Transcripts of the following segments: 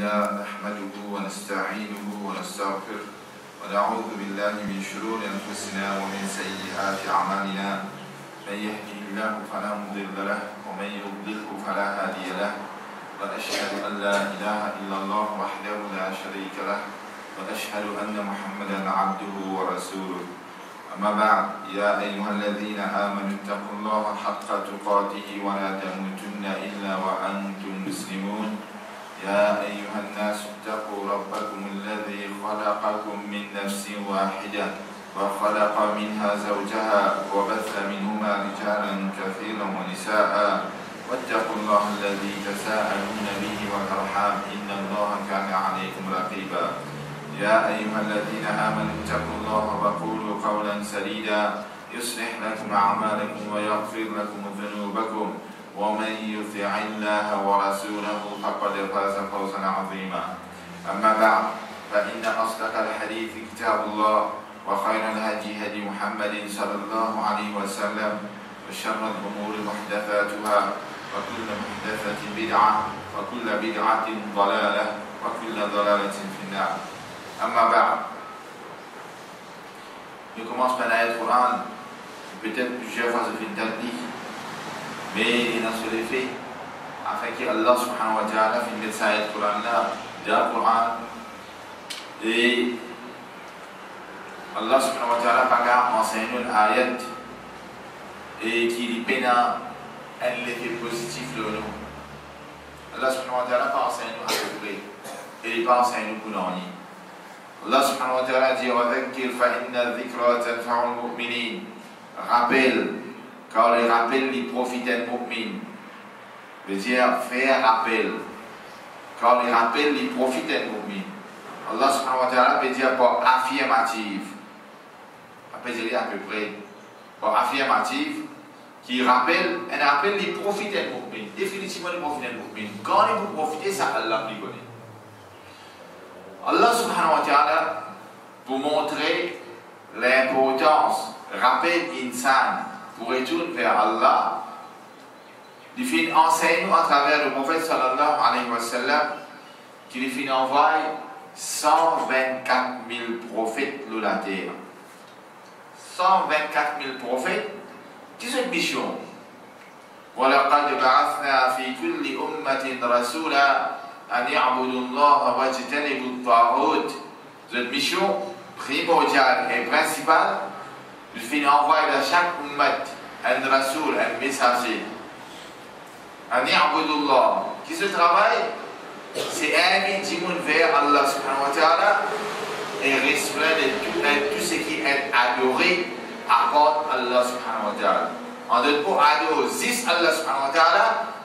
لله نحمده ونستعينه ونستغفره ونعوذ بالله من شرور أنفسنا ومن سيئات أعمالنا من يهده الله فلا مضل له ومن يضلله فلا هادي له وأشهد أن لا إله إلا الله وحده لا شريك له وأشهد أن محمدا عبده ورسوله. أما بعد يا أيها الذين آمنوا اتقوا الله حق تقاته ولا تموتن إلا وأنتم مسلمون. يا أيها الناس اتقوا ربكم الذي خلقكم من نفس واحدة وخلق منها زوجها وبث منهما رجالا كثيرا ونساء واتقوا الله الذي تساءلون به والأرحام إن الله كان عليكم رقيبا. يا أيها الذين آمنوا اتقوا الله وقولوا قولا سديدا يصلح لكم أعمالكم ويغفر لكم ذنوبكم ومن يطع الله ورسوله فقد فاز فوزا عظيما. أما بعد فإن أصدق الحديث كتاب الله وخير الهدي هدي محمد صلى الله عليه وسلم وشر الأمور محدثاتها وكل محدثة بدعة وكل بدعة ضلالة وكل ضلالة في النار. Amma ba'd. Je commence par l'ayat du Coran. Peut-être plusieurs fois je fais une tardif, mais il y a sur les faits afin que Allah subhanahu wa ta'ala finisse cette ayat du Coran là, du Coran, et Allah subhanahu wa ta'ala paga enseigne une ayat et qui lui peine un effet positif de nous. Allah subhanahu wa ta'ala pas enseigne à peu près, et il pas enseigne pour nous. Allah subhanahu wa ta'ala dit وَذَكِّرْ فَإِنَّ الذِّكْرَى تَنْفَعُ الْمُؤْمِنِينَ. Rappelle, car les rappels lui profitent aux mu'min. Veut dire faire rappel, car les rappels lui profitent aux mu'min. Allah subhanahu wa ta'ala veut dire par affirmative. Après dire à peu près par affirmative qui rappelle, un rappel lui profite aux mu'min. Définitivement lui profite aux mu'min. Quand il vous profitez, ça Allah lui connaît. Allah subhanahu wa ta'ala, pour montrer l'importance, rappel insan pour retourner vers Allah, il fait enseigne à travers le prophète sallallahu alayhi wa sallam, qu'il fait envoyer 124 000 prophètes de la terre. 124 000 prophètes, qui sont une mission. وَلَقَدْ بَعَثْنَا فِي كُلِّ أُمَّةٍ رَسُولًا أن يعبدوا الله واجتنبوا الطاغوت. Cette mission primordiale et principale, il fait envoyer à chaque ummat un rasoul, un messager. أن يعبدوا الله, qui se travaille, c'est inviter vers Allah subhanahu wa ta'ala et restreindre tout ce qui est adoré à part Allah subhanahu wa ta'ala. En d'autres mots, adorer juste Allah subhanahu wa ta'ala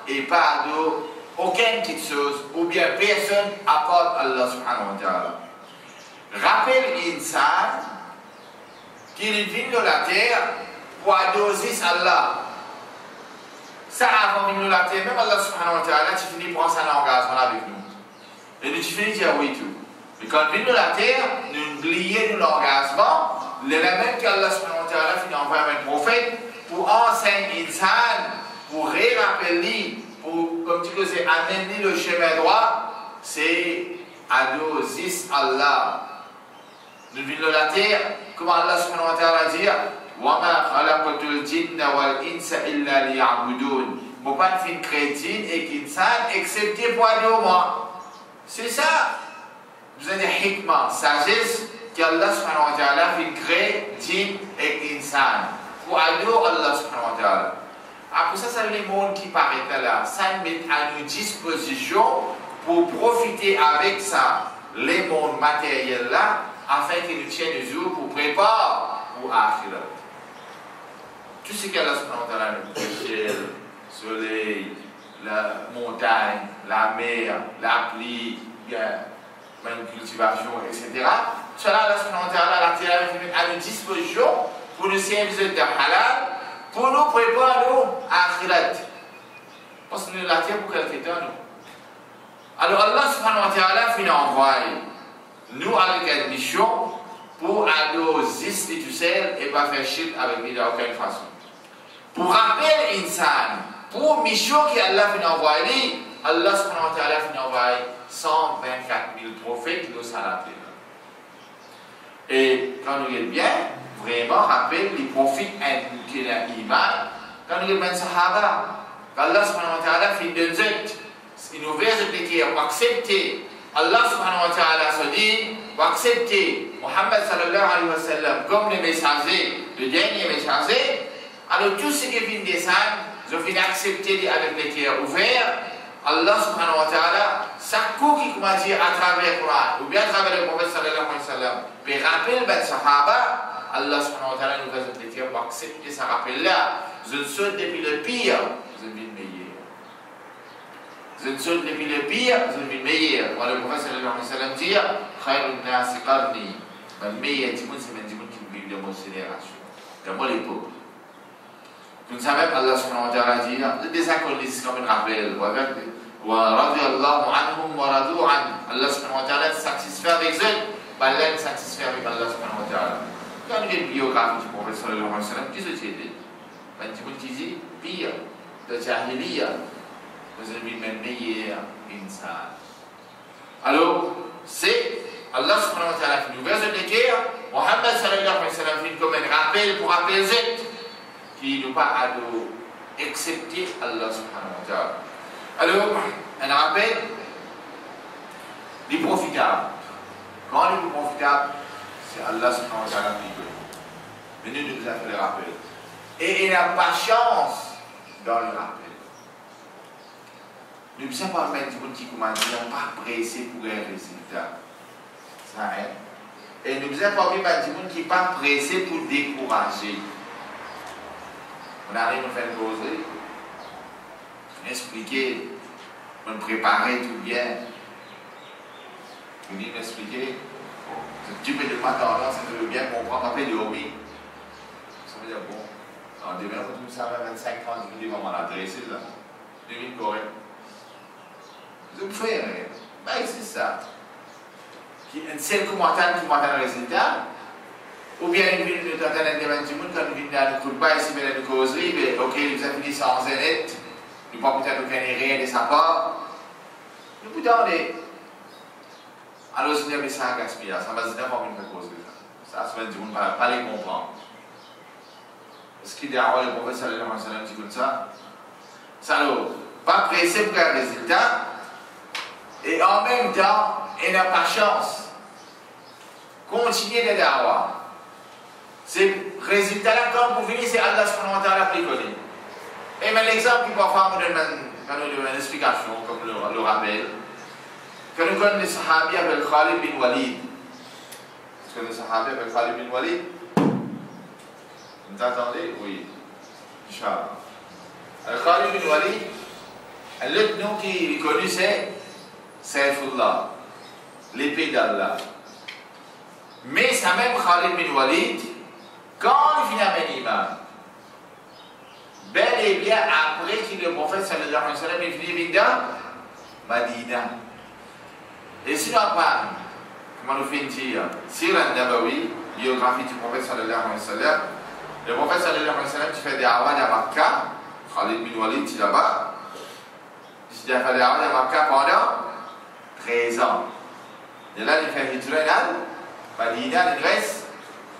et pas adorer aucune petite chose ou bien personne à part Allah subhanahu wa ta'ala. Rappelle l'insan qu'il vient de la terre pour adorer Allah. Ça avant de venir de la terre, même Allah subhanahu wa ta'ala, tu finis prendre un engagement avec nous. Et nous tu finis dire oui tout. Mais quand il vient de la terre, nous oublions l'engagement, le même qu'Allah subhanahu wa ta'ala finit envoyer un prophète pour enseigner l'insan, pour rappeler, pour, comme tu le sais, amener le chemin droit, c'est adorer Allah. Nous venons de la terre, comme Allah subhanahu wa ta'ala dit, وَمَا خَلَقْتُ الْجِنَّ وَالْإِنسَ إِلَّا لِيَعْبُدُونَ. Je ne peux pas faire chrétien et qu'insan excepté pour adorer moi. C'est ça. Vous avez des hikmah, sagesse, qu'Allah subhanahu wa ta'ala fait créer djinn et insan pour adorer Allah subhanahu wa ta'ala. Après ça, c'est les mondes qui paraissent là. Ça met à notre disposition pour profiter avec ça, les mondes matériels là, afin qu'ils nous tiennent le jour pour préparer pour Akhirat. Tout ce qu'Allah subhanahu wa ta'ala nous dit, le ciel, le soleil, la montagne, la mer, la pluie, la cultivation, etc. Cela, Allah subhanahu wa ta'ala, la terre à notre disposition pour nous servir de halal, pour nous préparer à Akhirat. Parce que nous la terre pour quelqu'un nous. Alors Allah subhanahu wa ta'ala finit envoyer nous avec une mission pour adorer juste et tout seul et pas faire shirk avec lui d'aucune façon. Pour rappeler l'insan, pour mission qu'Allah finit envoyer, Allah subhanahu wa ta'ala a envoyé 124 000 prophètes qui nous ont rappelé. Et quand nous regardons bien, vraiment rappelez les prophètes qui ont l'iman, quand nous regardons les sahaba, Allah subhanahu wa ta'ala fait une zette, il nous veut expliquer, pour accepter, Allah subhanahu wa ta'ala se dit, pour accepter Muhammad sallallahu alayhi wa sallam comme le messager, le dernier messager, alors tout ce qui vient descendre, je viens accepter avec les cœurs ouverts, Allah subhanahu wa ta'ala, chaque coup qui commence à dire à travers le Coran, ou bien à travers le prophète sallallahu alayhi wa sallam, puis rappelle ben sahaba, Allah subhanahu wa ta'ala nous fait des cœurs pour accepter ce rappel-là. Je ne saute depuis le pire, je vis le meilleur. Je ne saute depuis le pire, je vis le meilleur. Voilà le prophète sallallahu alayhi wa sallam dit, Khairun nasi qarni, le meilleur du monde, c'est le monde qui vit de mon génération, de mon époque. Nous savons Allah subhanahu wa ta'ala dit, des accords comme un rappel, Allah subhanahu wa ta'ala satisfait avec eux, Allah satisfait avec Allah subhanahu wa ta'ala. Quand on a une biographie du prophète sallallahu alayhi wa sallam, qu'est-ce que c'est? Ben, tu peux dire, pire, de jahiliya, vous avez le meilleur insan. Alors, c'est Allah subhanahu wa ta'ala qui nous verse le cœur, Muhammad sallallahu alayhi wa sallam fait comme un rappel pour rappeler eux, qui nous pas à nous accepter Allah subhanahu wa ta'ala. Alors, un rappel, les profitables. Quand les profitables, c'est Allah subhanahu wa ta'ala qui veut. Mais nous nous avons fait le rappel. Et il n'a pas chance dans le rappel. Nous ne sommes pas mettre du monde qui commence à dire, pas pressé pour un résultat. Ça aide. Et nous ne sommes pas mettre du monde qui n'est pas pressé pour décourager. On arrive à faire une causerie, on expliquer, on préparer tout bien. On dit m'expliquer, tu peux de ma tendance, tu veux bien comprendre, après le hobby. Ça veut dire bon, en demain, tout ça va 25-30 minutes avant l'adresser là. 2000 correct. Je me fais rien. Ben c'est ça. Un seul commentaire qui m'entend le résultat. Ou bien une ville de Tatanan de Manjimoun, quand nous venons dans le coup de bas, ici, mais dans une causerie, mais ok, nous avons fini sans zénette, nous ne pouvons peut-être aucun rien de sa part. Nous pouvons demander. Alors, c'est un ça à gaspiller, ça va se dire comme une causerie. Ça, c'est Manjimoun, on ne va pas les comprendre. Est-ce qu'il y a un prophète sallallahu alayhi wa sallam qui dit comme ça? Ça, alors, pas pressé pour un résultat, et en même temps, il n'a pas chance. Continuez de dawa. Ces résultats-là, quand vous venez, c'est Allah subhanahu wa ta'ala qui connaît. Et mais l'exemple qui parfois nous donne une explication, comme le rappel, que nous connaissons les sahabis avec Khalid bin Walid. Est-ce que les sahabis avec Khalid bin Walid? Vous entendez? Oui. Inch'Allah. Khalid bin Walid, l'autre nom qui est connu, c'est Saifullah, l'épée d'Allah. Mais ça même Khalid bin Walid, quand il vient à Iman, bel et bien après que le prophète sallallahu alayhi wa sallam est venu dans Madina. Et si on parle, comment nous fait dire, Sirah Nabawi, biographie du prophète sallallahu alayhi wa sallam, le prophète sallallahu alayhi wa sallam, tu fais des awan à Makkah, Khalid bin Walid, tu es là-bas, tu as fait des awan à Makkah pendant 13 ans. Et là, il fait Hijra Madina, il reste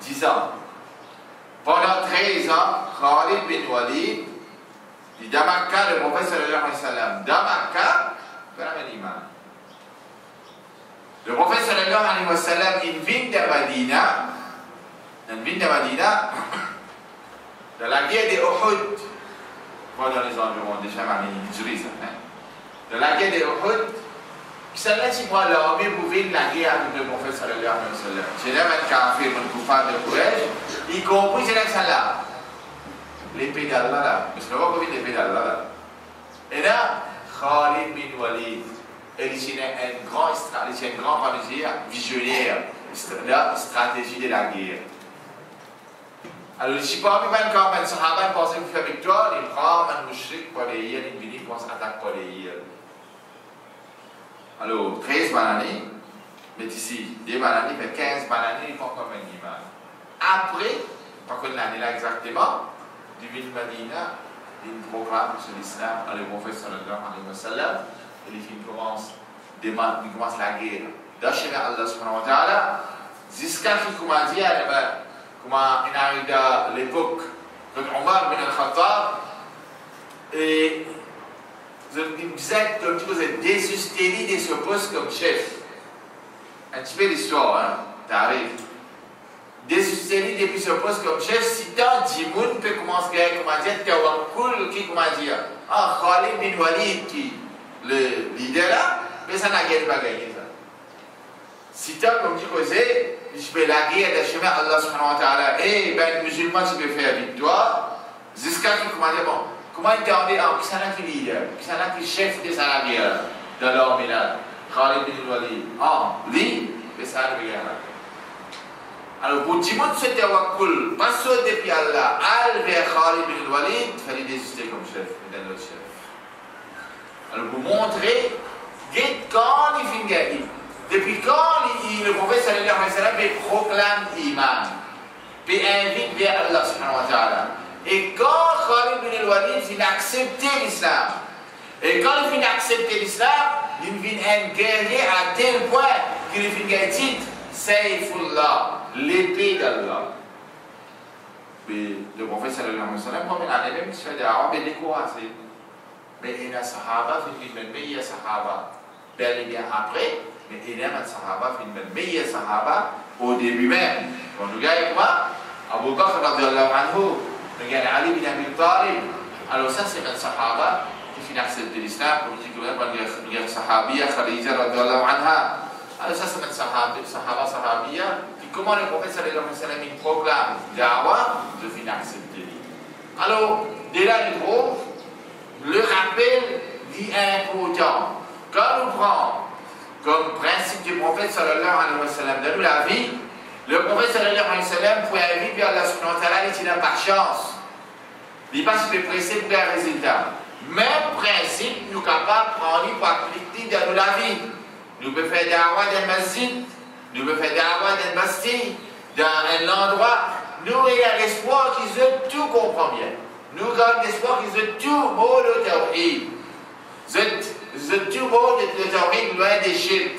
10 ans. Pendant 13 ans, Khalid bin Walid, il est dans Makkah, le prophète sallallahu alayhi wa sallam, dans Makkah, vers l'Iman. Le prophète sallallahu alayhi wa sallam, il vient de Madina, dans la guerre de Uhud, pas dans les environs des Chamani, dans la guerre de Uhud, celle-là, c'est moi l'armée pour vivre la guerre avec le prophète sallallahu alayhi wa sallam. C'est là un kafir, un koufar de Quraysh, y compris c'est là celle-là. L'épée d'Allah là, parce qu'on va pas vivre l'épée d'Allah là. Et là, Khalid bin Walid, il est un grand visionnaire, la stratégie de la guerre. Alors, je ne sais pas, même quand un sahaba pensait qu'il fait victoire, il prend un mouchrik pour les îles, il vient pour s'attaquer pour les îles. Alors, 13 bananes, mais ici, des bananes, mais 15 bananes, ils font comme un iman. Après, pas que l'année là exactement, du Ville Madina, il proclame sur l'islam, le prophète sallallahu alayhi wa sallam, les films commencent la guerre. D'acheter Allah subhanahu wa ta'ala, jusqu'à ce qu'on a dit, comment il arrive à l'époque de Omar bin al-Khattab, et il disait que vous êtes désisté de ce poste comme chef. Un petit peu l'histoire, hein, t'arrives. Désisté depuis ce poste comme chef, si tant Jimoun peut commencer à dire, Tawakkul qui comment dire, Khalid bin Walid qui le leader là, mais ça n'a pas gagné ça. Si tant comme tu causais, je peux la guerre de chemin Allah subhanahu wa ta'ala, et ben musulman tu peux faire victoire, jusqu'à ce comment dire, bon, comment il t'a dit, qui s'en a qui leader, qui s'en a qui chef de sa guerre, de l'armée là, Khalid bin Walid, lui, mais ça n'a rien. Alors, pour Jimoun se tawakkul, pas sauter depuis Allah, al vers Khalid bin Walid, il fallait désister comme chef, d'un autre chef. Alors, pour montrer, quand il finit gagner, depuis quand le prophète sallallahu alayhi wa sallam proclame l'iman, puis invite vers Allah subhanahu wa ta'ala. Et quand Khalid bin Walid vient accepter l'islam, et quand il vient accepter l'islam, il vient un guerrier à tel point qu'il vient gagner titre, Saifullah, l'épée d'Allah. Mais le prophète sallallahu alayhi wa sallam, comme il a même fait des arabes, il est découragé. Mais il y a des sahaba, il y a des sahaba, bel et bien après, mais il y a des sahaba, il y a des sahaba au début même. Quand nous regardons quoi, Abu Bakr radiyallahu anhu, nous regardons Ali bin Abi Talib. Alors ça c'est un sahaba qui finit accepter l'islam, comme dit que nous regardons sahabia, Khadija radiyallahu anha. Alors ça c'est un sahabia, qui comment le prophète sallallahu alayhi wa sallam il proclame Dawa, je finis accepter. Alors, dès là il trouve le rappel dit important. Quand nous prenons comme principe du prophète sallallahu alayhi wa sallam dans la vie, le prophète sallallahu alayhi wa sallam pour arriver vers Allah subhanahu wa ta'ala, il n'a pas de chance. Il n'est pas si pressé pour un résultat. Même principe, nous sommes capables de prendre pour appliquer dans la vie. Nous pouvons faire dawa dans le masjid, nous pouvons faire dawa dans le bastille, dans un endroit. Nous avons l'espoir qu'ils ont tout compris bien. Nous avons l'espoir qu'ils ont tout mot de tawhid. Ils ont tout mot de tawhid loin des shirk.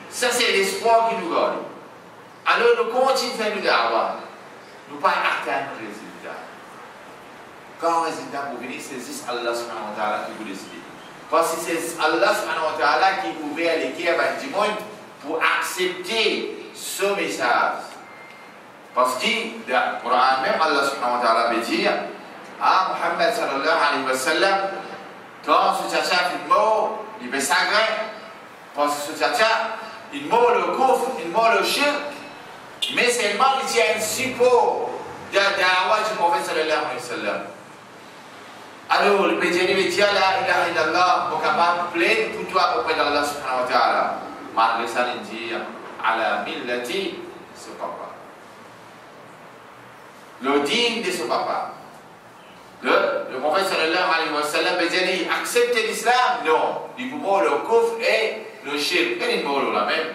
Ça, c'est l'espoir qui nous gagne. Alors, nous continuons à faire du dawa. Nous ne pouvons pas atteindre le résultat. Quand le résultat vous venir, c'est juste Allah subhanahu wa ta'ala qui vous décide. Parce que c'est Allah subhanahu wa ta'ala qui pouvait l'écrire avec du monde pour accepter ce message. Parce que dans le Coran même, Allah subhanahu wa ta'ala veut dire à Muhammad sallallahu alayhi wa sallam, quand ce tchatcha fait mort, il veut s'agréer. Parce que ce tchatcha, il mord le coufre, il mord le shirk, mais seulement il tient un support de la da'wah du prophète sallallahu alayhi wa sallam. Alors, le péché veut dire la ilaha illallah, pour capable de plaire pour toi auprès d'Allah subhanahu wa ta'ala. Malgré ça, il dit ala millati, ce papa. Le digne de ce papa. Le prophète sallallahu alayhi wa sallam veut dire accepter l'islam? Non. Il faut mort le coufre et le shirk. Et il mort la même.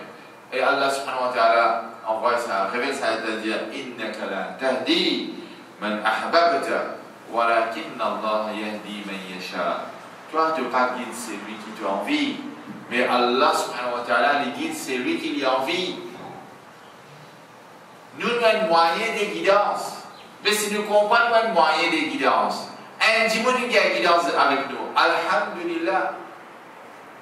Et Allah subhanahu wa ta'ala envoie ça, révèle ça, c'est-à-dire innaka la tahdi man ahbabta. Walakinna Allah yahdi man yasha. Toi, tu ne pas guider celui qui te envie, mais Allah subhanahu wa ta'ala les guide celui qui lui envie. Nous avons un moyen de guidance, mais si nous comprenons un moyen de guidance, un dimoun qui a guidance avec nous, alhamdulillah.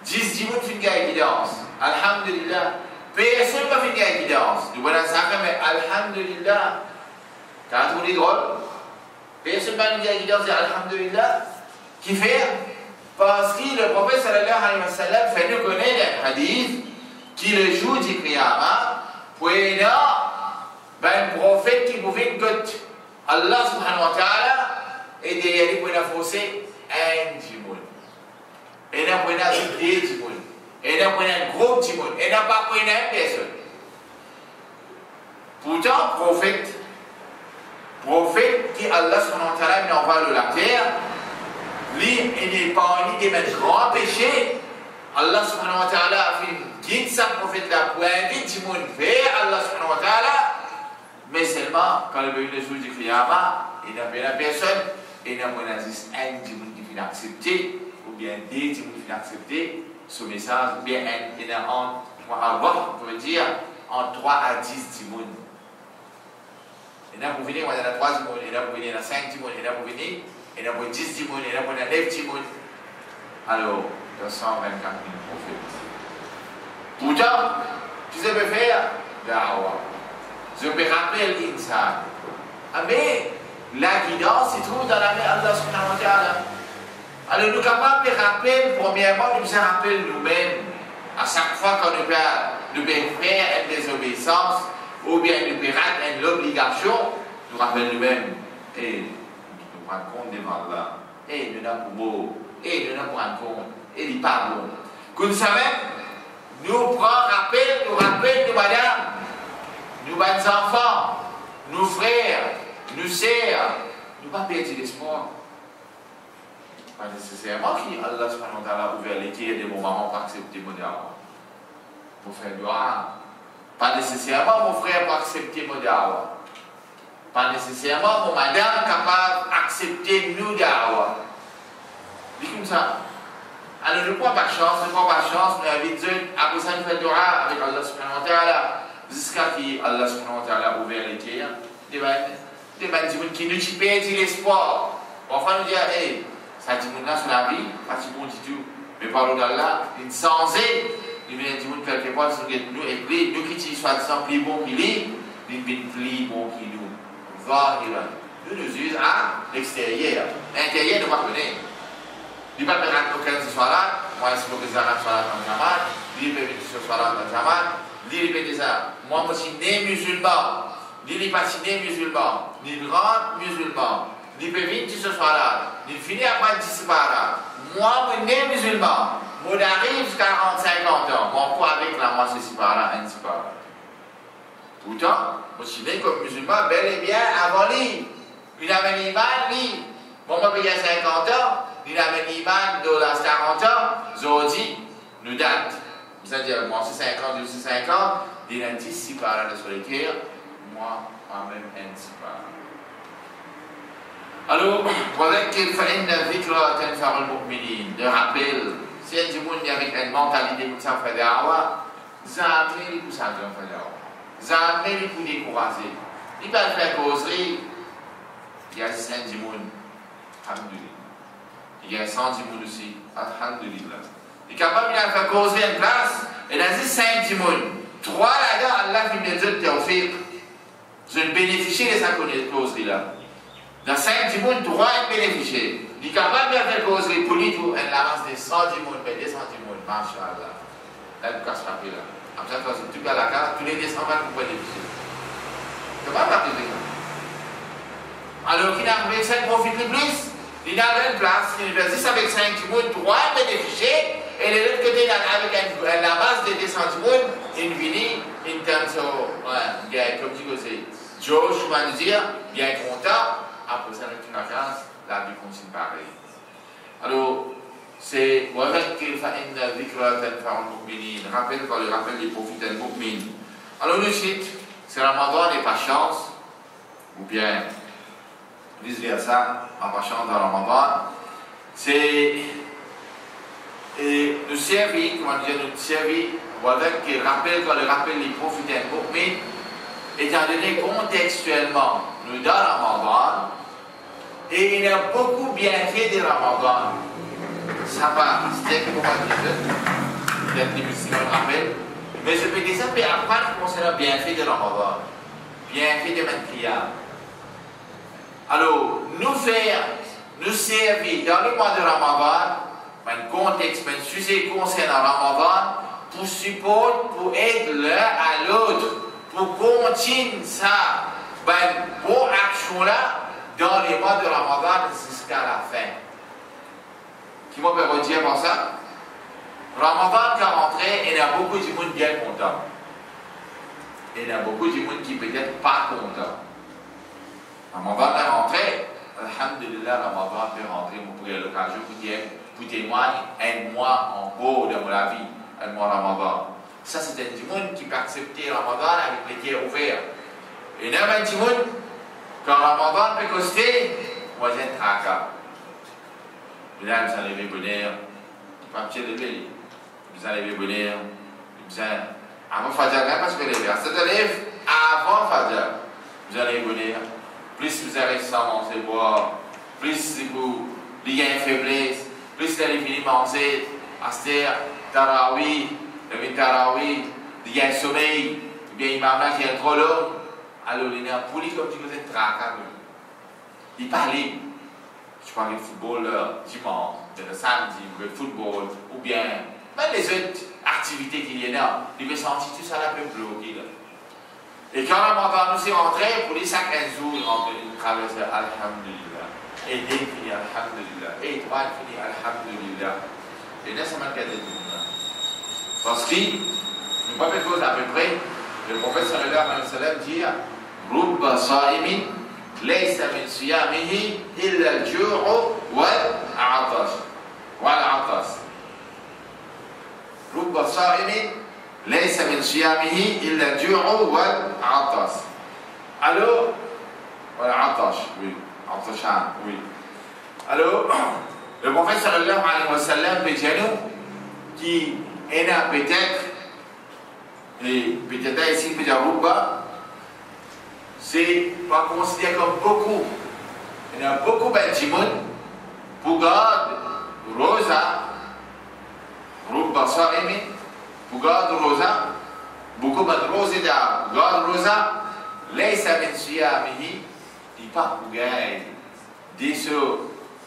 10 dimoun qui a guidance, alhamdulillah. Personne ne fait une guidance. Nous voyons ça, mais alhamdulillah. Quand on est drôle, personne ne fait une guidance, alhamdulillah. Qui fait? Parce que le prophète sallallahu alayhi wa sallam fait nous connaître un hadith qui le jour du Qiyamah, pour un prophète qui pouvait que Allah subhanahu wa ta'ala et derrière lui pour forcer un djimoun. Et n'a pas deux djimoun. Et n'a pas un groupe djimoun. Et n'a pas une personne. Pourtant, prophète qui Allah subhanahu wa ta'ala n'envoie de la terre, lui, il n'est pas en idée de grands péchés. Allah subhanahu wa ta'ala a fait guide sa prophète là pour inviter djimoun vers Allah subhanahu wa ta'ala. Mais seulement, quand il veut le jour du Qiyamah, il n'a pas personne, et il n'a pas un djimoun qui finit accepter, ou bien des gens qui ont accepté ce message, ou bien il y a on peut dire, en 3 à 10 timons. Il y en a pour venir, il y en a 3 timons, il y en a pour venir, il y en a 5 timons, il y en a pour venir, il y en a pour 10 timons, il y en a pour 9 timons. Alors, il y a 124 000 prophètes. Pourtant, tu sais peux faire da'wah. Je peux rappeler l'insan. Mais la guidance se trouve dans la main d'Allah subhanahu wa ta'ala. Alors, nous sommes capables de rappeler, premièrement, nous rappelons nous-mêmes. À chaque fois qu'on nous peut faire une désobéissance, ou bien nous peut rater une obligation, nous rappelons nous-mêmes. Et nous prenons compte devant Allah. Et nous n'avons pas beau. Et nous n'avons pas compte. Et il parle. Comme ça même, nous prenons rappel, nous rappelons nos madames, nos bonnes enfants, nos frères, nos sœurs. Nous ne pas perdre l'espoir. Pas nécessairement qu'Allah subhanahu wa ta'ala a ouvert les quais des moments pour accepter mon da'wah. Pour faire dua. Pas nécessairement mon frère pour accepter mon da'wah. Pas nécessairement mon madame capable d'accepter nous da'wah. Dis comme ça. Alors ne prends pas de chance, mais avec Dieu, après ça, nous faisons dua avec Allah subhanahu wa ta'ala. Jusqu'à ce qu'Allah subhanahu wa ta'ala a ouvert les quais. Des gens qui nous perdent l'espoir. Enfin, nous dire, hey, ça dit mon sur la vie, pas si bon du tout. Mais par d'Allah, une sensée, il vient dire quelque part sur nous et puis nous qui soit sans plus bon qu'il est, il vient plus bon qu'il nous. Zahiran. Nous nous usons à l'extérieur. L'intérieur, nous ne connaissons pas. Il ne peut pas faire aucun ce soir-là. Moi, je suis le président de la dans Jamal. Il peut venir ce soir-là dans Jamal. Il peut dire ça. Moi, je suis né musulman. Il n'est pas né musulman. Il rentre musulman. Il peut venir ce soir-là. Il finit après disparaître. Moi, je suis né musulman. Moi, j'arrive jusqu'à 40-50 ans. Mon quoi avec la moi, c'est disparaître, un disparaître. Pourtant, je suis né comme musulman, bel et bien avant lui. Il avait l'imam, lui. Moi, je suis 50 ans. Il avait l'imam de la 40 ans. Aujourd'hui, nous date. C'est-à-dire, moi, c'est 50, je suis 50. Il a dit si par là sur les terres. Moi, moi-même, un disparaître. Alors, وذكر فإن الذكرى تنفع المؤمنين. De rappel, si un monde avec une mentalité pour ça faire da'wah, jamais pour ça faire da'wah. Jamais pour décourager. Il peut faire causerie. Il y a 5 monde. Alhamdulillah. Il y a 100 monde aussi. Alhamdulillah. Il est capable de faire causerie en place. Il a dit 5 monde. 3 là-dedans, Allah qui me dit tawfiq. Je ne bénéficie de sa causerie-là. Dans 5 timons, 3 est bénéficié. Il est capable de faire causerie pour lui pour une avance de 100 timons, 200 timons. Masha'Allah. Là, il ne casse pas là. Comme ça, tu peux à la carte, tous les 200 balles pour bénéficier. Tu ne vas pas plus alors qu'il a avec 5 profite le plus, il a une place, il a dit avec 5 timons, 3 est bénéficié, et de l'autre côté, avec la base de 200 timons, il vient, il tente comme tu sais, Joe, je vais nous dire, bien content. Après ça, avec une vacances, la vie continue pareil. Alors, c'est وَذَكِّرْ فَإِنَّ الذِّكْرَى تَنْفَعُ الْمُؤْمِنِينَ. Rappelle quand le rappel des prophètes et des mu'min. Alors, le site, c'est Ramadan et pas chance, ou bien vice-versa, en pas chance dans Ramadan. C'est nous servir, comment dire, nous servir, وَذَكِّرْ rappelle quand le rappel des prophètes et des mu'min, étant donné contextuellement, nous dans Ramadan, et il y a beaucoup bien fait de Ramadan. Ça va, c'est que comment dire, les musulmans le rappellent, mais je peux dire ça, puis après, concernant bien fait de Ramadan, bien fait de Mantriya. Alors, nous faire, nous servir dans le mois de Ramadan, un contexte, un sujet concernant Ramadan, pour support, pour aider l'un à l'autre, pour continuer ça, une bonne action-là, dans les mois de Ramadan jusqu'à la fin. Qui m'a peut redire pour ça? Ramadan qui est rentré, il y a beaucoup de monde bien content. Il y a beaucoup de monde qui peut-être pas content. Ramadan est rentré, alhamdulillah, Ramadan peut rentrer, vous pourrez l'occasion pour témoigner un mois en haut de la vie, un mois Ramadan. Ça, c'est un monde qui peut accepter Ramadan avec les pieds ouverts. Et il y a un monde, quand Ramadan peut coster, moi j'ai un tracas. Mesdames, ça les bonheur. pas me lever. Vous allez venir, vous allez, avant Fajr, parce que les gars, c'est-à-dire avant Fajr, vous allez venir, plus vous allez sans manger, boire, plus vous avez une faiblesse, plus vous allez finir manger, Aster, Tarawi, le Tarawi, il y a un sommeil, bien il m'a qui est trop long, alors il est un poli comme tu faisais traquer. Il parlait, je parlais de football dimanche, le samedi, le football, ou bien même les autres activités qu'il y a, il me sentit tout ça un peu bloqué. Et quand on nous est rentré, pour les 5 jours, il traversait Alhamdulillah. Et dès qu'il finit Alhamdulillah. Et toi, il finit Alhamdulillah. Et là, ça m'a cadré tout le monde. Parce que, une première chose à peu près, le prophète sallallahu alayhi wa sallam dit Rubba sa'imin, laysa min siyamihi illa al-ju'u wal-'atash. Wal-'atash. رب صائم ليس من صيامه إلا الجوع والعطش. Alors, والعطش, oui, عطشان, oui. Alors, le prophète sallallahu alayhi wa sallam peut dire nous qui est peut-être, et peut-être ici peut dire Rubba, c'est pas considéré comme beaucoup. Il y a beaucoup de gens pour garder rosa. رب صائم بقاد روزة بكبد روزة دا بقاد روزة ليس من صيامه il pas pour gagner de ce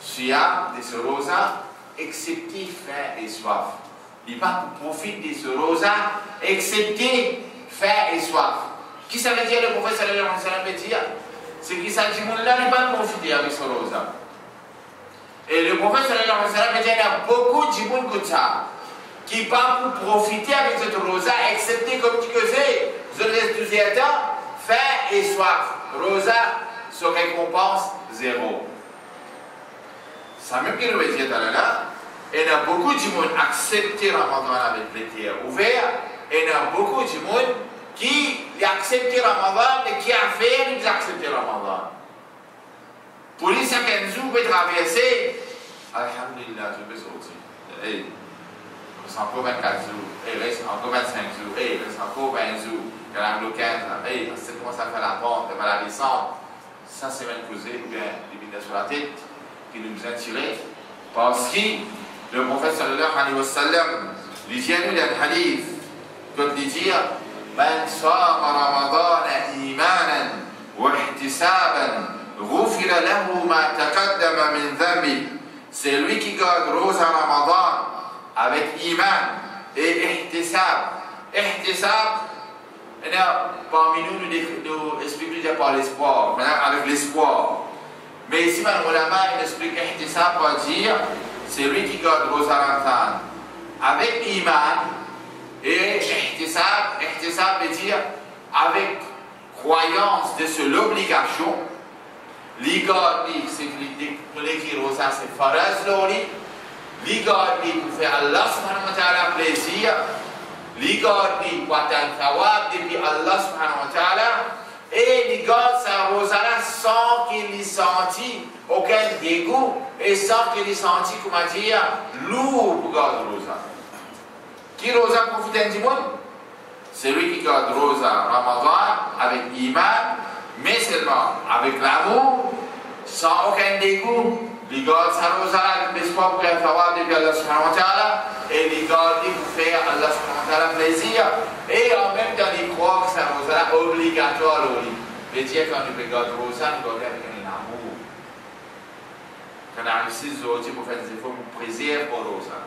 siyam, de ce rosa excepté faim et soif. Il pas pour profiter de ce rosa excepté faim et soif. Qui ça veut dire le prophète sallallahu alayhi wa sallam veut dire? C'est qu'il s'agit de là n'est pas profiter avec ce rosa. Et le prophète sallallahu alayhi wa sallam veut dire il y a beaucoup de gens comme ça qui pas pour profiter avec cette rosa, excepté comme tu le sais, je laisse tous les temps, faim et soif. Rosa se récompense zéro. Ça même qu'il veut dire là, il y a beaucoup de gens qui acceptent Ramadan avec les pieds ouverts, et il y a beaucoup de gens qui acceptent Ramadan et qui a fait ils acceptent Ramadan. Pour les 50 jours, vous pouvez traverser, Alhamdulillah, je peux sortir. Il reste encore 24 jours, il reste encore 25 jours, il reste encore 20 jours, il y a le 15, c'est comment ça fait la pente, la descente. Ça, c'est même causé, ou bien des bidas sur la tête, qui nous a tiré. Parce que le prophète sallallahu alayhi wa sallam, il vient nous d'un hadith, comme il dit Man sama Ramadan imanan wa ihtisaban, ghufira lahu ma taqaddama min dhanbi. C'est lui qui garde rose à Ramadan avec iman et ihtisab. Ihtisab, parmi nous, nous expliquons déjà par l'espoir, avec l'espoir. Mais ici, Mme Ulama, il explique ihtisab pour dire, c'est lui qui garde rose à Ramadan avec iman et ihtisab veut dire avec croyance de l'obligation. L'igadi, c'est que rosa, c'est faraz lori. L'igadi, pour faire Allah subhanahu wa ta'ala plaisir. L'igadi, pour atteindre thawab depuis Allah subhanahu wa ta'ala. Et l'igadi, ça rosa là sans qu'il y senti aucun dégoût et sans qu'il y senti, comment dire, lourd pour garder rosa. Qui rosa profite du monde? C'est lui qui garde rosa Ramadan avec iman, mais seulement avec l'amour, sans aucun dégoût. Il garde sa rosa avec l'espoir pour faire faveur de Allah subhanahu wa ta'ala, et il garde pour faire Allah subhanahu wa ta'ala plaisir, et en même temps il croit que sa rosa est obligatoire. Il dit quand il regarde rosa, il garde avec un amour. Quand on arrive 6 jours pour faire des efforts pour préserver pour rosa.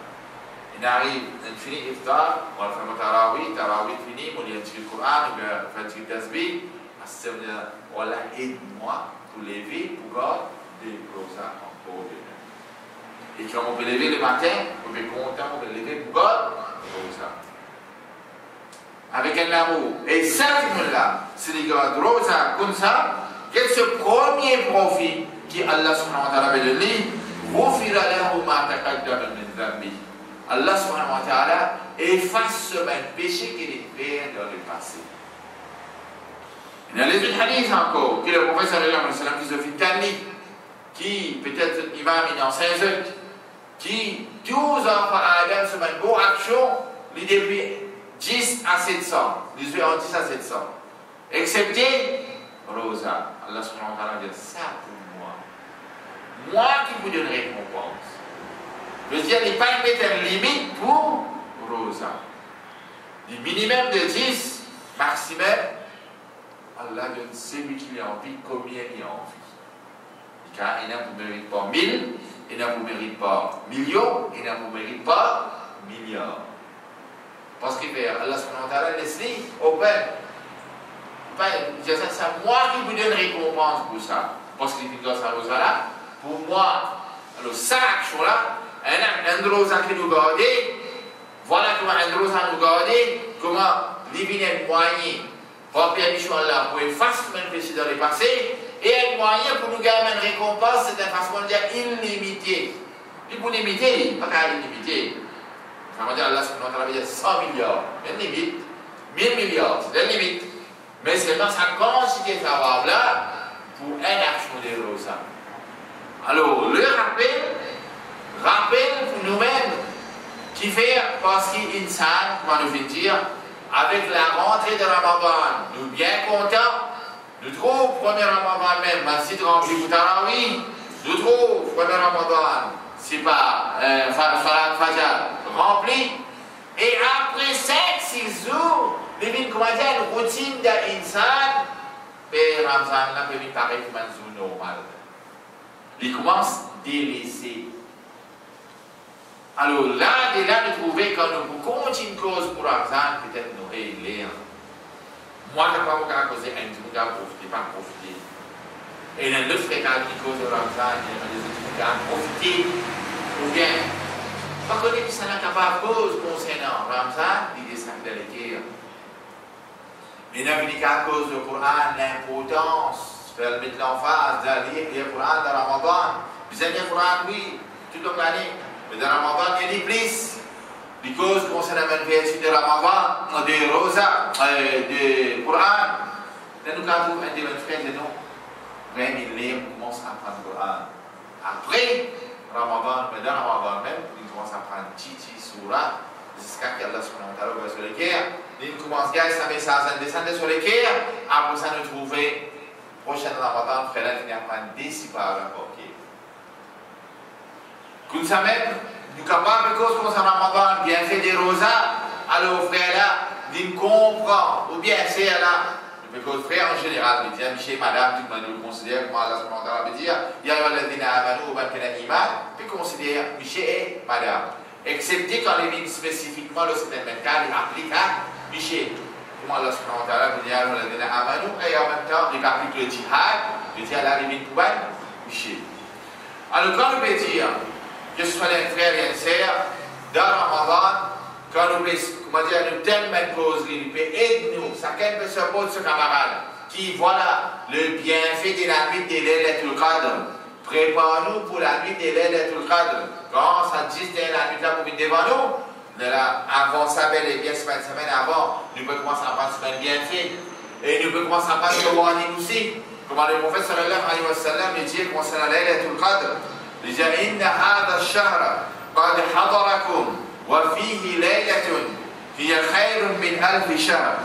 Il arrive, on finit l'iftar, on va faire tarawih fini, on lit le Coran, on va faire le tasbih. Voilà, aide-moi pour lever, pour garder des rosas encore demain. Et quand on peut lever le matin, on peut être content, on peut lever pour garder des rosas. Avec un amour. Et ça, c'est les gardes rosas comme ça, quel est ce premier profit qui Allah subhanahu wa ta'ala veut donner? Ghufira lahu ma taqaddama min dhanbi. Allah subhanahu wa ta'ala efface ce même péché qu'il est fait dans le passé. Il y a les autres hadiths encore, que le prophète sallallahu alayhi wa sallam qui se fait tanni, qui peut-être imam dans 5 heures, qui tous enfants Adam se mettent beau action, les depuis 10 à 700, 10 à 700. Excepté Rosa. Allah subhanahu wa ta'ala dit ça pour moi. Moi qui vous donne récompense. Je veux dire, il n'y a pas une limite pour Rosa. Du minimum de 10, maximum, Allah donne celui qui a envie, combien il a envie. Car il n'a pas mérite pas 1000, il n'a pas mérite pas millions, il n'a pas mérite pas milliards. Parce que Allah subhanahu wa ta'ala laisse-les au père. C'est moi qui vous donne récompense pour ça. Parce qu'il dit dans sa rosa-là, pour moi, alors ça action-là, un rosa qui nous garde, voilà comment un rosa nous garde, comment diviner moyen, pour permission là, pour effacer même péché dans le passé, et un moyen pour nous gagner une récompense, c'est une façon de dire illimitée. Et pour limiter, pas qu'à illimité. Ça veut dire Allah subhanahu wa ta'ala veut dire 100 milliards, il y a une limite, 1000 milliards, c'est une limite. Mais c'est dans sa quantité favorable-là pour une action de rosa. Alors, le rappel pour nous-mêmes, qui fait parce qu'insan, comment nous fait dire, avec la rentrée de Ramadan, nous bien contents, nous trouvons premier Ramadan même, Masjid rempli pour Tarawi, nous trouvons premier Ramadan, c'est pas Salat Fajr rempli, et après 5-6 jours, les vignes, comment dire, une routine d'insan, et Ramzan, là, peut paraître comme un jour normal. Il commence à délaisser. Alors là, de là, nous trouvons quand nous continuons une cause pour Ramzan, peut-être nous régler. Moi, je ne peux pas causer un jour, je pas profiter. Et dans le fréquent qui cause Ramzan, il y a des autres qui ont profité. Ou bien, par contre, ça n'a pas cause concernant Ramzan, il descend de l'équerre. Mais il n'y a pas cause du Coran, l'importance, faire mettre l'emphase de lire le Coran dans Ramadan. Vous avez le Coran, oui, tout au l'année. Mais dans Ramadan, il y a des plus. Les causes concernant la vertu de Ramadan, de Rosa, de Coran. Là, nous avons un des frères de nous. Même il commence à apprendre le Coran. Après Ramadan, mais dans Ramadan même, il commence à apprendre Titi, Surah, jusqu'à ce qu'Allah subhanahu wa ta'ala va sur les guerres. Il commence à gagner sa message à descendre sur les guerres. Après ça, nous trouvons prochain Ramadan, frère, qui n'a pas décidé par rapport à comme ça même, nous sommes capables de cause comme ça Ramadan, bien fait des rosas, alors frère là, nous comprend, ou bien c'est là, nous pouvons frère en général, nous disons, monsieur, madame, tout le monde nous considère, comme Allah subhanahu wa ta'ala veut dire, il y a le dîner à Manu, ou bien iman, puis considère monsieur et madame. Excepté quand les lignes spécifiquement, le système mental, il applique à monsieur. Comme Allah subhanahu wa ta'ala veut dire, il y a le dîner à Manu, et en même temps, il applique le djihad, il dit à la limite pour monsieur. Alors quand on peut dire, que ce soit les frères et les sœurs, dans Ramadan, quand nous pouvons tellement cause, il peut aider nous, chacun peut se poser ce camarade, qui voilà le bienfait de la nuit de Laylatul Qadr. Prépare-nous pour la nuit de Laylatul Qadr. Quand ça dit que la nuit là pour venir devant nous, avant ça, belle et bien, semaine avant, nous pouvons commencer à passer un bienfait. Et nous pouvons commencer à passer le warning aussi. Comment le prophète sallallahu alayhi wa sallam dit concernant Laylatul Qadr. إن هذا الشهر قد حضركم وفيه ليلة هي خير من ألف شهر.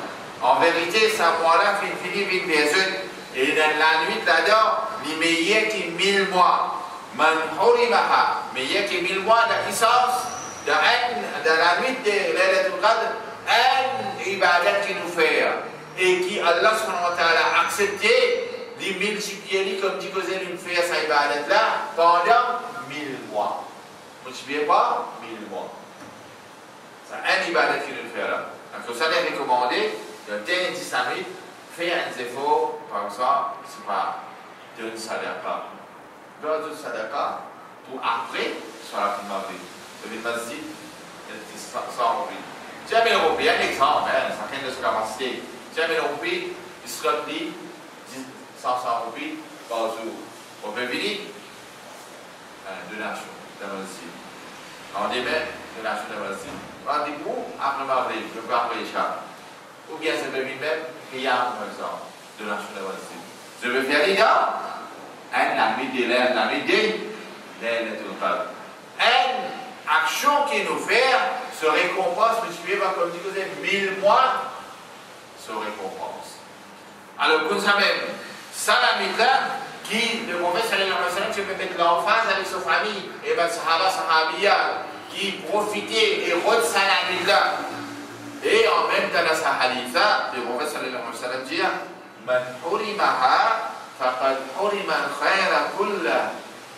En vérité, ce mois-là finit vite les autres. Et dans la nuit là-dedans, il est meilleur que 1000 mois. Man hurimaha, meilleur que 1000 mois de puissance. Dans la nuit de Laylatul Qadr, un ibadat qui nous fait. Et qui Allah subhanahu wa ta'ala a accepté. De multiplier, comme dit que vous allez faire sa ibadat là pendant 1000 mois. Multipliez pas 1000 mois. C'est un ibadat qui nous fait là. Donc, ça est recommandé de tenir 10 minutes, faire un effort, par exemple, c'est pas de sadaqa. De sadaqa pour après, soit la fin de Maghrib. C'est des masjids, ça en prie. Jamais européen, un exemple, chacun de ses capacités. Jamais européen, il sera dit 500 roupies par jour. On peut venir donation d'un masjid. On démet donation d'un masjid. Rendez-vous après Maghrib, je peux après Isha. Ou bien je peux venir même Qiyam, par exemple, donation d'un masjid. Je veux faire l'idée, la nuit de Laylatul Qadr. action qu'il nous fait se récompense multipliée par, comme dit, 1000 mois se récompense. Alors, comme ça même, salamita, qui, le prophète sallallahu alayhi wa sallam, tu peux mettre l'emphase avec sa famille, et bien, sahaba, sahabiya, qui profitaient et rôdent salamita. Et en même temps, dans sa haditha, le prophète sallallahu alayhi wa sallam dit, Man hurimaha, faqad hurima al-khayra kulla.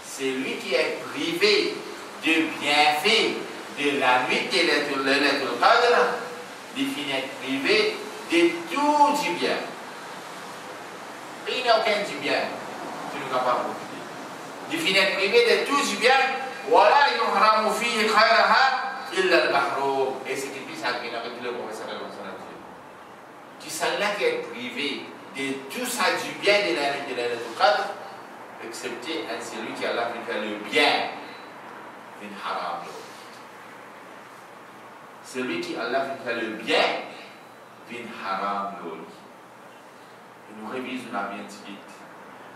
C'est lui qui est privé du bienfait de la nuit de Laylatul Qadr, il finit être privé de tout du bien. Il n'y a aucun du bien. Tu ne vas pas profiter. Il finit être privé de tout du bien. Voilà, yuhramu fihi khayraha illa al-mahrum. Et c'est qu'il puisse agréer avec le prophète sallallahu alayhi wa sallam. Qui celle-là qui est privé de tout ça du bien de la nuit de Laylatul Qadr, excepté celui qui Allah fait le bien d'une haram. Celui qui Allah fait le bien d'une haram. Et nous révisons la bien vite.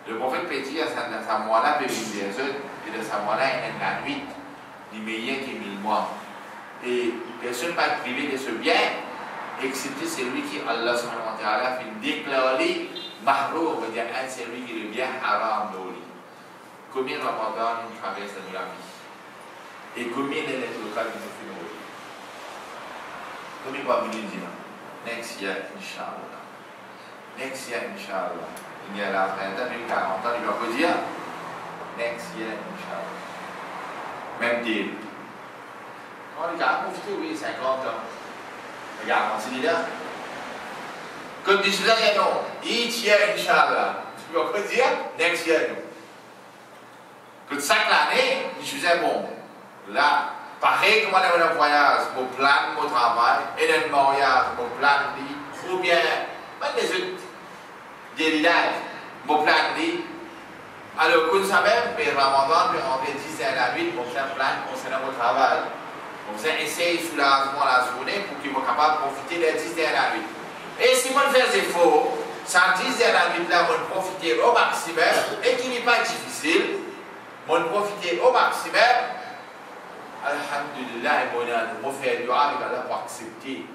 Le prophète peut dire dans sa mois-là, et dans sa mois-là, il y a la nuit, il meilleur que 1000 mois. Et personne ne va être privé de ce bien, excepté celui qui Allah subhanahu wa ta'ala fait déclarer mahroum, veut dire celui qui est le bien haram. Combien de Ramadan nous traverse dans la vie? Et combien de lettres locales nous fait nos vies? Combien de fois nous dire? Next year, Inch'Allah. Next year, Inch'Allah. Il y a la 30 ans, 40 ans, il va vous dire next year, Inch'Allah. Même deal. On regarde, oui, 50 ans. Regarde, on s'est dit là. Comme dit cela, il y a non. Each year, Inch'Allah. Tu vas vous dire next year, non. Que chaque année, je faisais bon. Là, pareil comme on a un voyage, mon plan, mon travail, et un mariage, mon plan de vie, ou bien, même les autres, des villages, mon plan de vie. Alors, comme ça même, mais Ramadan, on fait 10 à la nuit, on fait un plan, on fait un travail. On fait essayer sous la journée pour qu'ils soient capables de profiter des 10 à la nuit. Et si on fait des efforts, sans 10 à la nuit, là, on profite au maximum, et qui n'est pas difficile. On profite au maximum. Alhamdulillah, on fait du dua avec Allah pour accepter.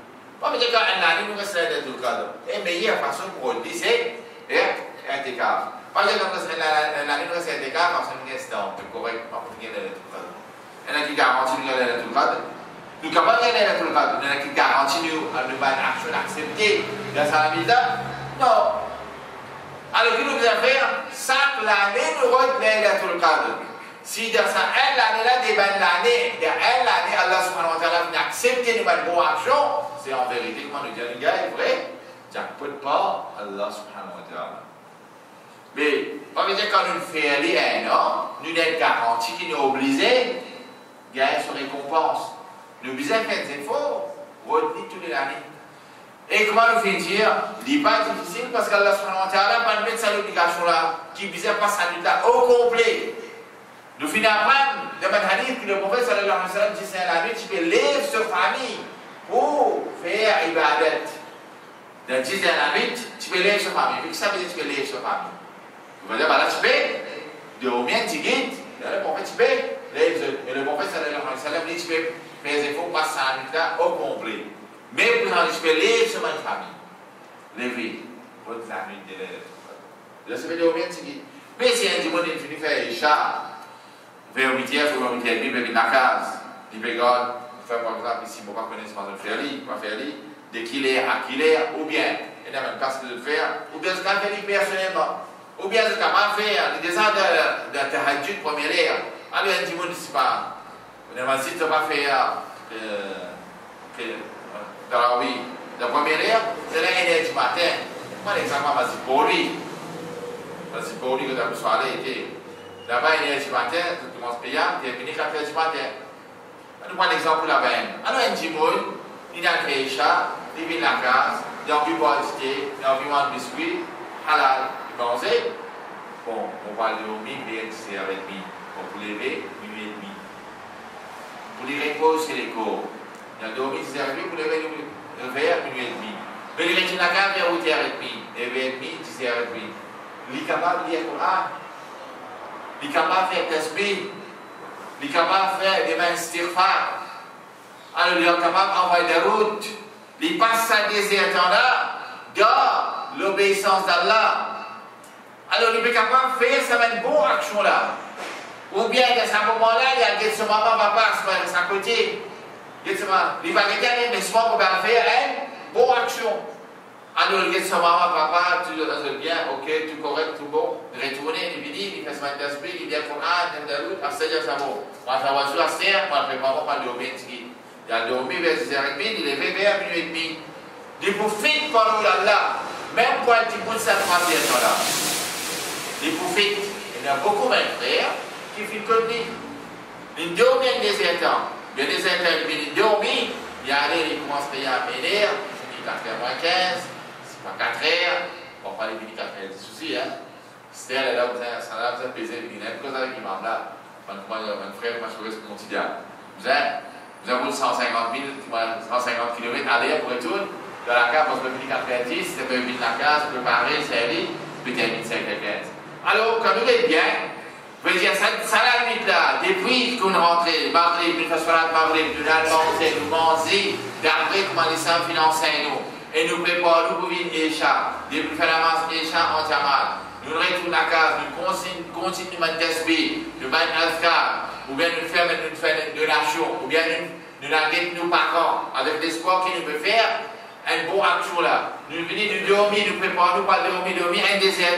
Pas me dire qu'un année, nous restons dans le cadre. Et meilleure façon pour le dire, c'est un écart. Pas dire qu'un année, nous restons dans le cadre, parce que nous restons correct, pas pour gagner dans le cadre. Il y en a qui garantissent nous gagner dans le cadre. Nous ne pouvons pas gagner dans le cadre. Il y en a qui garantissent nous à nous accepter dans sa vie. Non. Alors, qu'il nous a fait, chaque année, nous retenons tout le cadre. Si dans cette année-là, des bonnes années, dans l'année, Allah subhanahu wa ta'ala vient accepter nos bonnes actions, c'est en vérité, comment nous dit un gars, est vrai, j'accepte pas Allah subhanahu wa ta'ala. Mais, on veut dire quand nous faisons un an, nous n'avons garanti qu'il nous obligés, gagner son récompense. Nous obligés à faire des efforts, retenir toutes les années. Et comment nous fait dire, il n'est pas difficile parce qu'Allah subhanahu wa ta'ala va mettre cette obligation-là, qui visait pas sa nuit-là au complet. Nous finissons à apprendre dans le hadith que le prophète sallallahu alayhi wa sallam dit c'est la nuit, tu peux lever sur famille pour faire ibadat. Dans 10 ans la nuit, tu peux lever sur famille. Qu'est-ce que ça veut dire tu peux lever sur famille? Tu vas dire, là tu peux, dormir, tu guides, le prophète tu peux lever. Mais le prophète sallallahu alayhi wa sallam dit tu peux faire des efforts pour passer la nuit-là au complet. Mais pour ça, tu peux lever sur ma famille. Lever pour la nuit de l'heure. Là tu peux dormir, tu guides. Mais si un dimanche, il finit faire Isha, vers 8h, ou 8h30, il peut la case. Il peut garder, faire par exemple, ici, pour ne pas connaître ce qu'on faire, de qui est à qui est, ou bien, il y a même pas ce que de faire, ou bien ce qu'on fait personnellement, ou bien ce qu'on va faire, les descentes de tahajjud première heure. Alors, il y a un dimanche, c'est pas, on va essayer de pas faire, tarawih, la première heure, c'est la 1h du matin. Moi, l'examen, vas-y pour lui. Vas-y pour lui, que tu as besoin d'aller. Là-bas, il y a du matin, tu commences à payer, tu es fini 4 heures du matin. On prend l'exemple là-bas. Alors, un Jimoun, il a fait Isha, il vient à la case, il a envie de boire du thé, il a envie de manger du biscuit, halal, il va manger. Bon, on va dormir vers 10h30. Pour lever, 8h30. Pour les repos, c'est les corps. Il a dormi 10h30, pour lever, 8h30. Mais il est à la case vers 8h30, 9h30, 10h30. Il est capable de lire le Coran. Il est capable de faire tasbih. il est capable de faire des mains istighfar. Alors il est capable d'envoyer des routes. Il passe sa désert là dans l'obéissance d'Allah. Alors il est capable de faire ça une bonne action là. Ou bien à ce moment-là, il y a des maman, papa, à sa côté. Il va regarder, mais souvent, on va faire une bonne action. Alors, il dit, maman, papa, tu es bien, ok, tout correct, tout bon. Il retourne, il dit, il fait ce matin d'esprit, il dit, il dit, après, c'est bon. Moi, je vais sur la serre, moi, je vais pas dormir. Il a dormi vers 10h30, il est levé vers minuit et demi. Il profite par là, même pour un petit bout de sa troisième là. Il profite. Il y a beaucoup de frères qui font comme lui. Il dorment des étangs. Il y a des étangs qui dorment, il y a des qui commencent à payer à venir, il finit 4h15, c'est pas 4h, on va pas les finir 4h, c'est souci, hein. C'est là où ça a pesé, il y a une cause avec l'imam là, mon frère, moi je reste quotidien. Vous avez 150 km aller pour retour, dans la case, on peut finir 4h10, c'est peut venir la case, préparer, série, puis terminer 5h15. Alors, quand nous est bien, je veux dire, ça la limite là, depuis qu'on est rentré, Maghrib, nous faisons la Maghrib, nous allons nous manger, d'après comment les saints financent nous, et nous préparons pour une Isha, depuis faire la masse Isha en Jamal. Nous retournons à la case, nous continuons à tester, nous battons Azkar, ou bien nous faisons une donation, ou bien nous laguons nos parents, avec l'espoir qu'ils nous peuvent faire une bonne action là. Nous venons, nous dormir, nous préparons, nous pas dormir, un désert,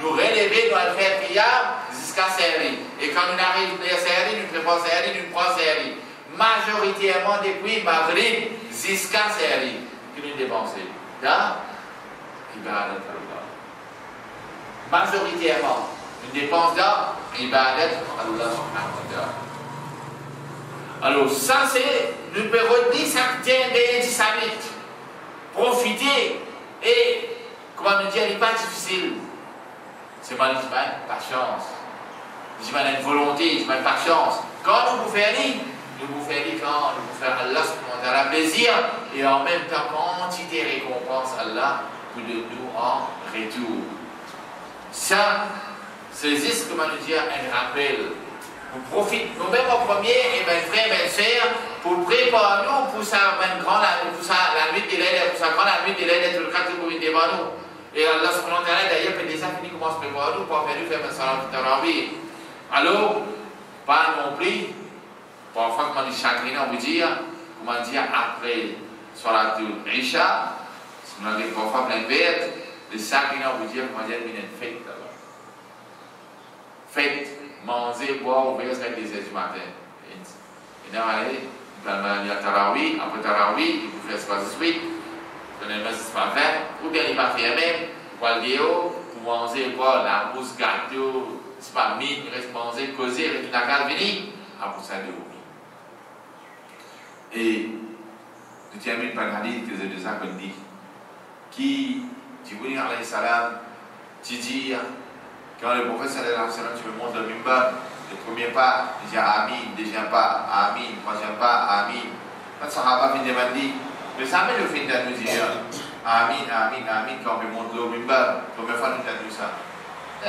nous relever, nous allons faire prière jusqu'à série. Et quand nous arrivons à série, nous préparons série, nous prenons série. Majoritairement depuis Maghrib jusqu'à série que nous dépensons. Là, Ibadat Allah. Majoritairement, nous dépensons dans Ibadat Allah subhanahu wa ta'ala. Alors, ça c'est, nous pouvons redire ça tient des sabites. Profiter et, comment nous dire, il n'est pas difficile. C'est pas patience. C'est pas une volonté, c'est pas une patience. Quand nous vous faisons, nous vous faisons quand nous vous faisons Allah subhanahu wa ta'ala plaisir et en même temps quantité récompense Allah pour de nous en retour. Ça, c'est juste, comment nous dire, un rappel. Vous profitez, nous-mêmes en premier, et mes frères, mes sœurs, pour préparer nous pour ça, pour ça, la nuit de l'aide, pour ça, quand la nuit de l'aide, tout le cas, pour une devant nous. Et Allah subhanahu wa ta'ala, d'ailleurs, peut déjà fini comment se préparer nous pour faire nous faire un salam tarawih. Alors, pas non plus, parfois, comment on dit chagrin, on veut dire, comment dire, après, sur la Isha, si on a parfois plein de bêtes, le chagrin, on veut dire, comment dire, une fête là-bas. Fête. Manger, boire, ouvrir jusqu'à 10h du matin. Et là, allez, il y a Tarawih, après Tarawih, il vous fait soit 18, vous avez soit 20, ou bien il va faire même, pour le déo, pour manger, boire, la mousse, gâteau, c'est pas mine, il reste manger, causer, et la carte venir, après ça, de ouvrir. Et, je termine par le hadith que les deux ans qu'on dit, qui, Jibril alayhi salam, tu dis, quand le prophète sallallahu alayhi wa sallam, tu me montres le mimbar, le premier pas, il dit Amin, deuxième pas, Amin, troisième pas, Amin. Quand Sahaba vient demander, mais ça met le fin de nous dire Amin, Amin, Amin, quand on me montre le mimbar, combien de fois nous avons dit ça?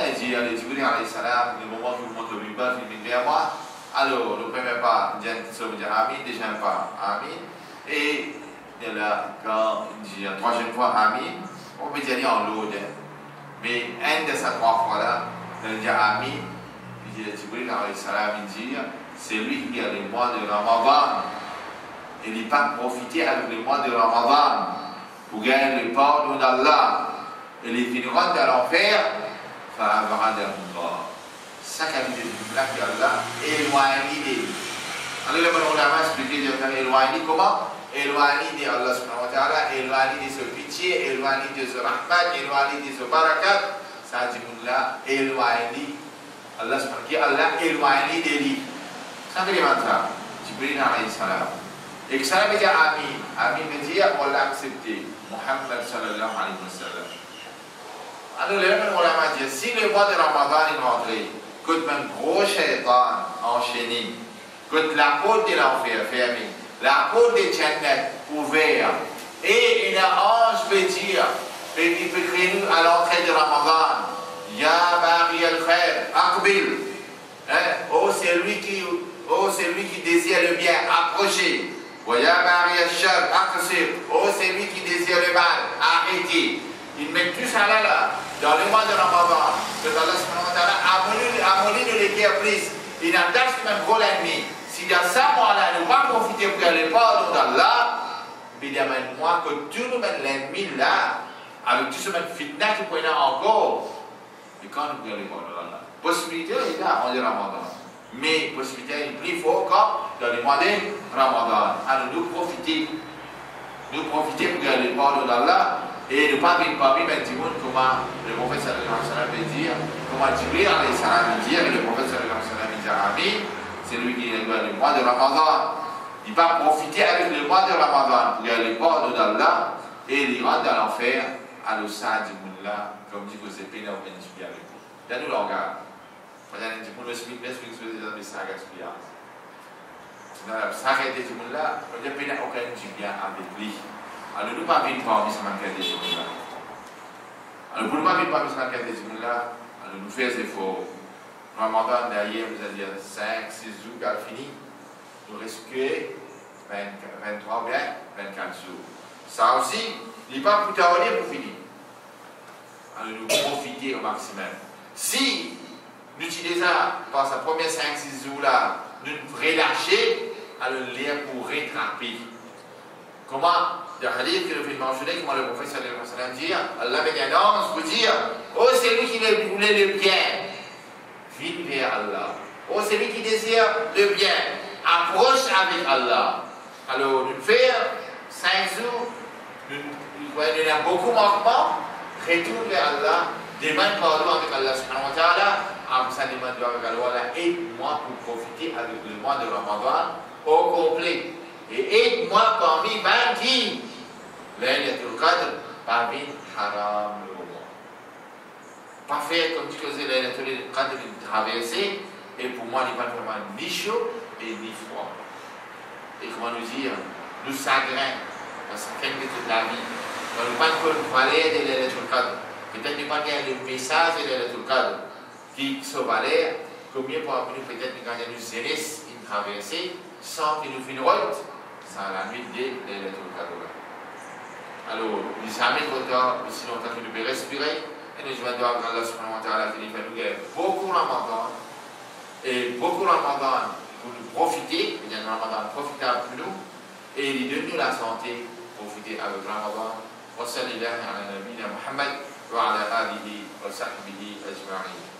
Il dit, allez, Jibril alayhi salam, le moment où je vous montre le mimbar, il vient vers moi. Alors, le premier pas, il dit Amin, deuxième pas, Amin. Et là, quand il dit la troisième fois Amin, on peut dire en l'eau. Mais un de ces trois fois-là, il dit Amin, il dit Jibril alayhi salam, il dit c'est lui qui a le mois de Ramadan. Il n'est pas profité avec le mois de Ramadan pour gagner le pardon d'Allah. Et les finiront dans l'enfer, ça va dans le monde. Ça qu'a dit le plat d'Allah, éloigné de lui. Alors, le bon ulama a expliqué éloigné comment? Éloigné de Allah subhanahu wa ta'ala, éloigné de ce pitié, éloigné de ce rahmat, éloigné de ce barakat, ça dit là, éloigné. Allah subhanahu wa ta'ala, éloigné de lui. Ça veut dire ça. Jibril alayhi salam. Et que ça veut dire Amin. Amin veut dire on l'a accepté. Muhammad sallallahu alayhi wa sallam. Alors, le même ulama dit si le mois de Ramadan est rentré, que un gros shaitan enchaîné, que la porte de l'enfer fermée, la porte de Jannat ouverte, et un ange peut dire, et il peut crier nous à l'entrée de Ramadan, Ya Bari al-Khair, Akbil, oh c'est lui qui, oh c'est lui qui désire le bien, approchez. Voya Maria Shar, Aksir, oh, c'est lui qui désire le mal, arrêtez. Ils mettent tout ça là, dans le mois de Ramadan, que Allah subhanahu wa ta'ala a moli de les guerres prises. Il n'a pas même gros l'ennemi. Si dans ça mois-là, nous ne pas profiter pour aller pardon d'Allah, évidemment, moi, que tout le monde l'ennemi là, avec tout ce même fitna qui peut y avoir encore, et quand nous pouvons aller pardon d'Allah. Possibilité est là, on dit Ramadan. Mais possibilité est plus forte comme dans les mois de Ramadan. Alors nous profiter pour aller pardon d'Allah. Et ne pas venir parmi les gens comment le prophète sallallahu alayhi wa sallam veut dire, comment Jibril alayhi salam veut dire, et le prophète sallallahu alayhi wa sallam veut dire, Amin, c'est lui qui est le mois de Ramadan. Il va profiter avec le mois de Ramadan pour aller pardon d'Allah et il rentre dans l'enfer à l'Ossad du Moula, comme dit que c'est pénal au Bénéfice avec vous. Là, nous le regardons. Madame, du Moula, je suis des sagas explicables. Dans la saga du Moula, on dit pénal au Bénéfice avec lui. Alors, nous ne pouvons pas venir parmi ces manquants de Jimoula. Alors, pour ne pas venir parmi ces manquants de Jimoula, nous faisons des efforts. Ramadan, derrière, nous allons dire 5, 6 jours, car fini. Nous risquons 23 bien, 24 jours. Ça aussi, il n'est pas plus tard pour finir. Alors, nous profiter au maximum. Si nous utilisons dans sa première 5-6 jours là, nous relâcher, alors lire pour rattraper. Comment? Le hadith que le fait mentionner, comment le prophète sallallahu alayhi wa sallam dit, Allah m'a dit un homme, je peux dire, oh c'est lui qui voulait le bien, vite vers Allah. Oh c'est lui qui désire le bien, approche avec Allah. Alors nous faisons 5 jours, nous avons beaucoup de manquements, retourne vers Allah, demande pardon avec Allah subhanahu wa ta'ala, après ça demande avec Allah, aide-moi pour profiter avec le mois de Ramadan au complet. Et aide-moi parmi 20 qui Laylatul Qadr parmi haram le moment. Pas faire comme tu faisais Laylatul Qadr une traversée, et pour moi, il n'est pas vraiment ni chaud et ni froid. Et comment nous dire, nous chagrins, parce que c'est toute la vie. On ne pas qu'on valait de Laylatul Qadr. Peut-être ne pas gagner le message de Laylatul Qadr qui se valait, combien pour appeler peut-être quand nous jeunesse une traversée, sans que nous finissons sans la nuit de Laylatul Qadr. Alors, il jamais trop tard, aussi longtemps que nous pouvons respirer, et nous demandons à Allah subhanahu wa ta'ala qui nous fait beaucoup de Ramadan, et beaucoup de Ramadan pour nous profiter, il y a un Ramadan profitable pour nous, et il donne nous la santé, profiter avec Ramadan. Wa sallallahu ala nabina Muhammad wa ala alihi wa sahbihi ajma'in.